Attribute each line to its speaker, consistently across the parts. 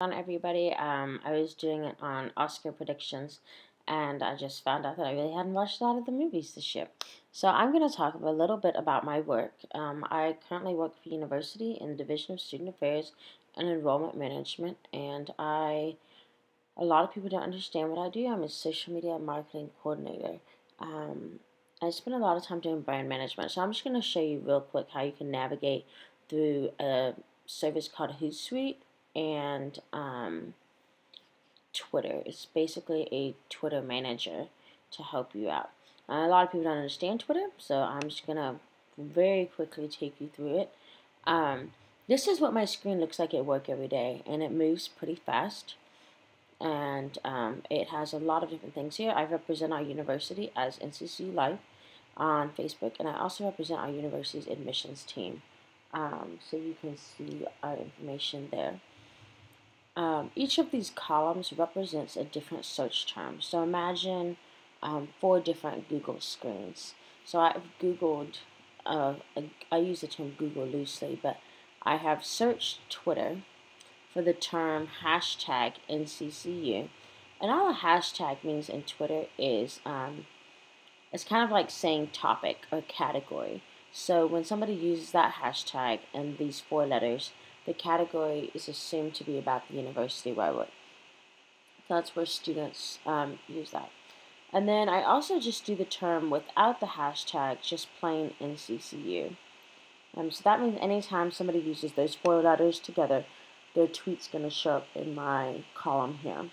Speaker 1: On everybody. I was doing it on Oscar predictions, and I just found out that I really hadn't watched a lot of the movies this year. So I'm going to talk a little bit about my work. I currently work for university in the Division of Student Affairs and Enrollment Management, and a lot of people don't understand what I do. I'm a social media marketing coordinator. I spend a lot of time doing brand management, so I'm just going to show you real quick how you can navigate through a service called HootSuite and Twitter. It's basically a Twitter manager to help you out. A lot of people don't understand Twitter, so I'm just going to very quickly take you through it. This is what my screen looks like at work every day, and it moves pretty fast. And it has a lot of different things here. I represent our university as NCCU Life on Facebook, and I also represent our university's admissions team. So you can see our information there. Each of these columns represents a different search term. So imagine 4 different Google screens. So I've Googled, I use the term Google loosely, but I have searched Twitter for the term hashtag NCCU. And all a hashtag means in Twitter is it's kind of like saying topic or category. So when somebody uses that hashtag and these 4 letters, the category is assumed to be about the university where I work. So that's where students use that. And then I also just do the term without the hashtag, just plain NCCU. So that means anytime somebody uses those 4 letters together, their tweet's going to show up in my column here.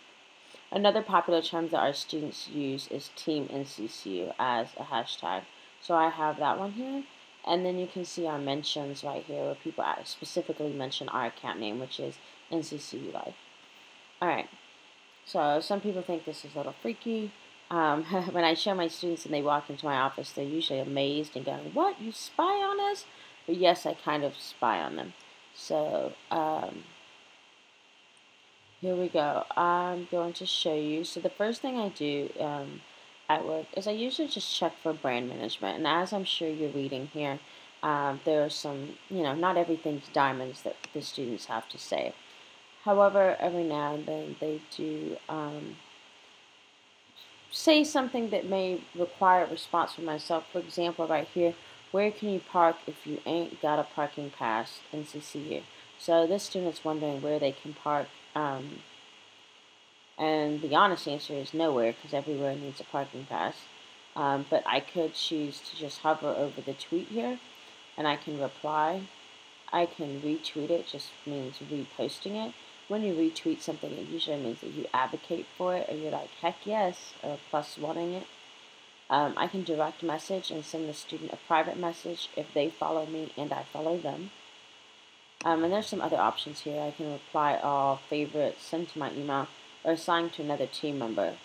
Speaker 1: Another popular term that our students use is Team NCCU as a hashtag. So I have that one here. And then you can see our mentions right here where people specifically mention our account name, which is NCCU Life. Alright, so some people think this is a little freaky. When I show my students and they walk into my office, they're usually amazed and going, "What, you spy on us?" But yes, I kind of spy on them. So, here we go. I'm going to show you. So the first thing I do at work is I usually just check for brand management. And as I'm sure you're reading here, there are some, not everything's diamonds that the students have to say. However, every now and then they do say something that may require a response from myself. For example, right here, where can you park if you ain't got a parking pass in CCU? So this student's wondering where they can park. And the honest answer is nowhere, because everywhere needs a parking pass. But I could choose to just hover over the tweet here, and I can reply. I can retweet it, just means reposting it. When you retweet something, it usually means that you advocate for it, or you're like, heck yes, or +1ing it. I can direct message and send the student a private message if they follow me and I follow them. And there's some other options here. I can reply all, favorite, send to my email, or assign to another team member.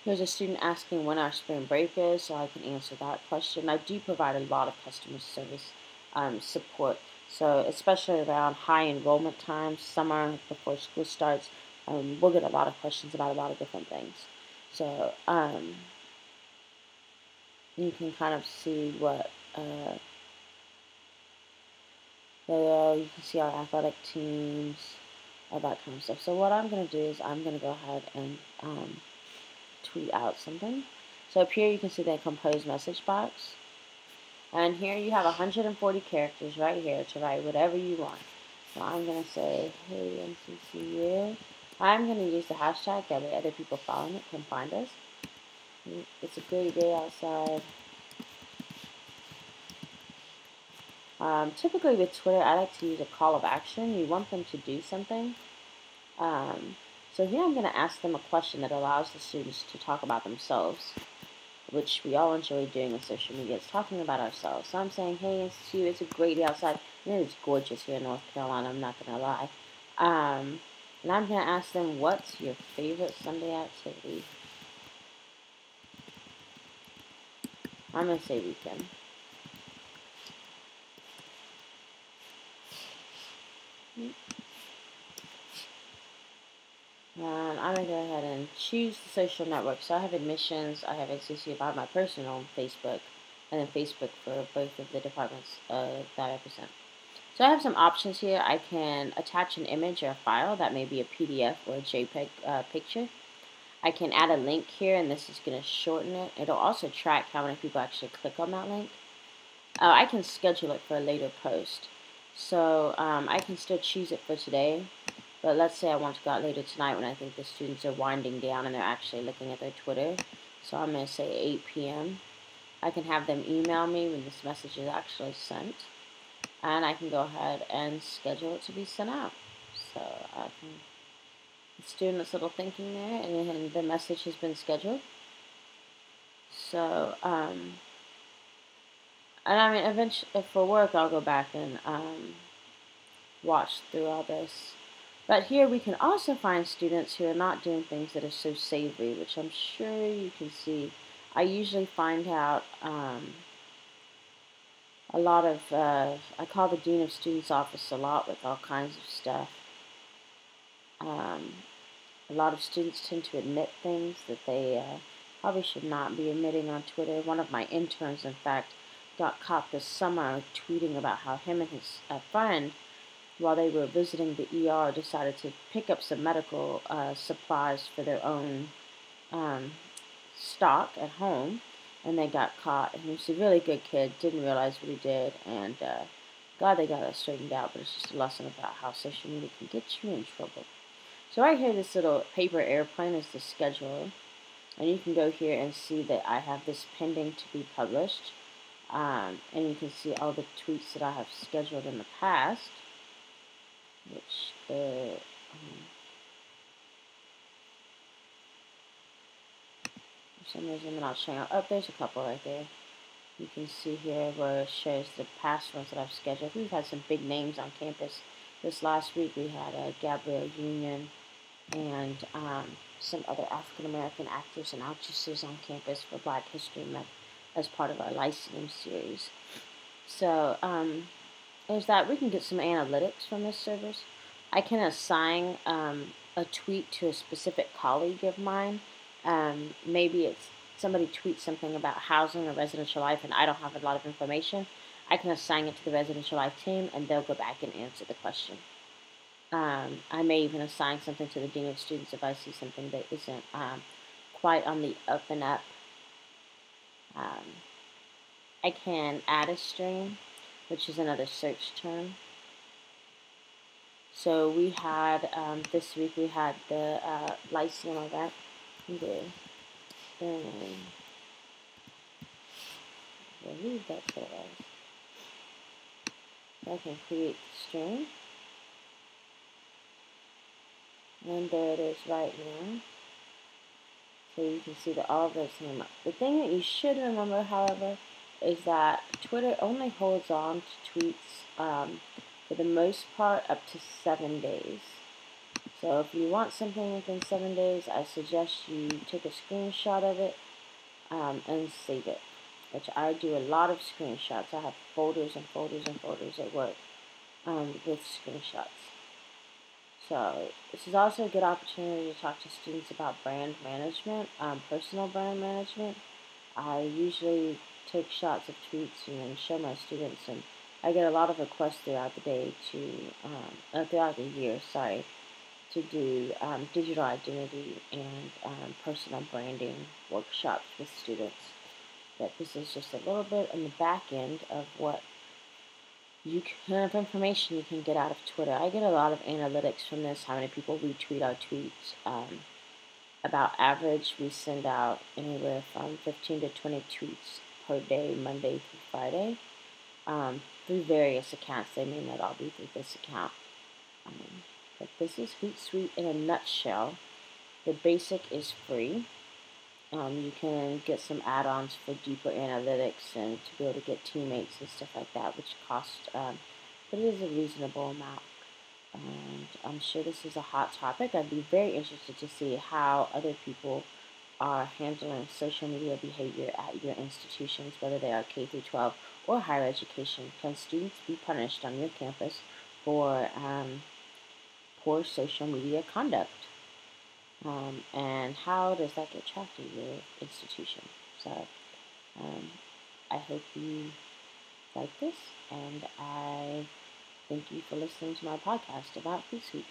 Speaker 1: There's a student asking when our spring break is, so I can answer that question. I do provide a lot of customer service support, so especially around high enrollment times, summer, before school starts, we'll get a lot of questions about a lot of different things. So you can kind of see what you can see our athletic teams, all that kind of stuff. So what I'm going to do is I'm going to go ahead and tweet out something. So up here you can see the compose message box. And here you have 140 characters right here to write whatever you want. So I'm going to say, hey NCCU. I'm going to use the hashtag, that way other people following it can find us. It's a great day outside. Typically with Twitter, I like to use a call of action. You want them to do something. So here I'm going to ask them a question that allows the students to talk about themselves, which we all enjoy doing with social media. It's talking about ourselves. So I'm saying, hey, it's a great day outside. And it's gorgeous here in North Carolina, I'm not going to lie. And I'm going to ask them, what's your favorite Sunday activity? I'm going to say weekend. I'm going to go ahead and choose the social network. So I have admissions, I have NCCU about my personal Facebook, and then Facebook for both of the departments that I represent. So I have some options here. I can attach an image or a file that may be a PDF or a JPEG picture. I can add a link here, and this is going to shorten it. It'll also track how many people actually click on that link. I can schedule it for a later post. So I can still choose it for today. But let's say I want to go out later tonight when I think the students are winding down and they're actually looking at their Twitter. So I'm going to say 8 p.m. I can have them email me when this message is actually sent. And I can go ahead and schedule it to be sent out. So I can, it's doing this little thinking there, and the message has been scheduled. So, and I mean, eventually, if for work, I'll go back and watch through all this. But here we can also find students who are not doing things that are so savory, which I'm sure you can see. I usually find out a lot of, I call the Dean of Students office a lot with all kinds of stuff. A lot of students tend to admit things that they probably should not be admitting on Twitter. One of my interns, in fact, got caught this summer tweeting about how him and his friend, while they were visiting the ER, decided to pick up some medical supplies for their own stock at home, and they got caught. And he was a really good kid, didn't realize what he did, and glad they got that straightened out, but it's just a lesson about how social media can get you in trouble. So right here, this little paper airplane is the schedule, and you can go here and see that I have this pending to be published, and you can see all the tweets that I have scheduled in the past, which for some reason they're not showing up. Oh, there's a couple right there. You can see here where it shows the past ones that I've scheduled. We've had some big names on campus. This last week we had Gabrielle Union and some other African American actors and actresses on campus for Black History Month as part of our Lyceum series. So there's that. We can get some analytics from this service. I can assign a tweet to a specific colleague of mine. Maybe it's somebody tweets something about housing or residential life and I don't have a lot of information. I can assign it to the residential life team and they'll go back and answer the question. I may even assign something to the Dean of Students if I see something that isn't quite on the up and up. I can add a stream, which is another search term. So we had, this week we had the Lyceum event. I believe that's what it was. So I can create the stream. And there it is right now. So you can see that all of those came up. The thing that you should remember, however, is that Twitter only holds on to tweets for the most part up to 7 days. So if you want something within 7 days, I suggest you take a screenshot of it and save it, which I do a lot of screenshots. I have folders and folders and folders at work with screenshots. So this is also a good opportunity to talk to students about brand management, personal brand management. I usually take shots of tweets and then show my students, and I get a lot of requests throughout the day throughout the year, to do digital identity and personal branding workshops with students. But this is just a little bit on the back end of what kind of information you can get out of Twitter. I get a lot of analytics from this, how many people retweet our tweets. About average, we send out anywhere from 15 to 20 tweets per day, Monday through Friday, through various accounts. They may not all be through this account. But this is HootSuite in a nutshell. The basic is free. You can get some add-ons for deeper analytics and to be able to get teammates and stuff like that, which cost, but it is a reasonable amount. And I'm sure this is a hot topic. I'd be very interested to see how other people are handling social media behavior at your institutions, whether they are K through 12 or higher education. Can students be punished on your campus for poor social media conduct? And how does that get tracked in your institution? So I hope you like this, and I Thank you for listening to my podcast about HootSuite.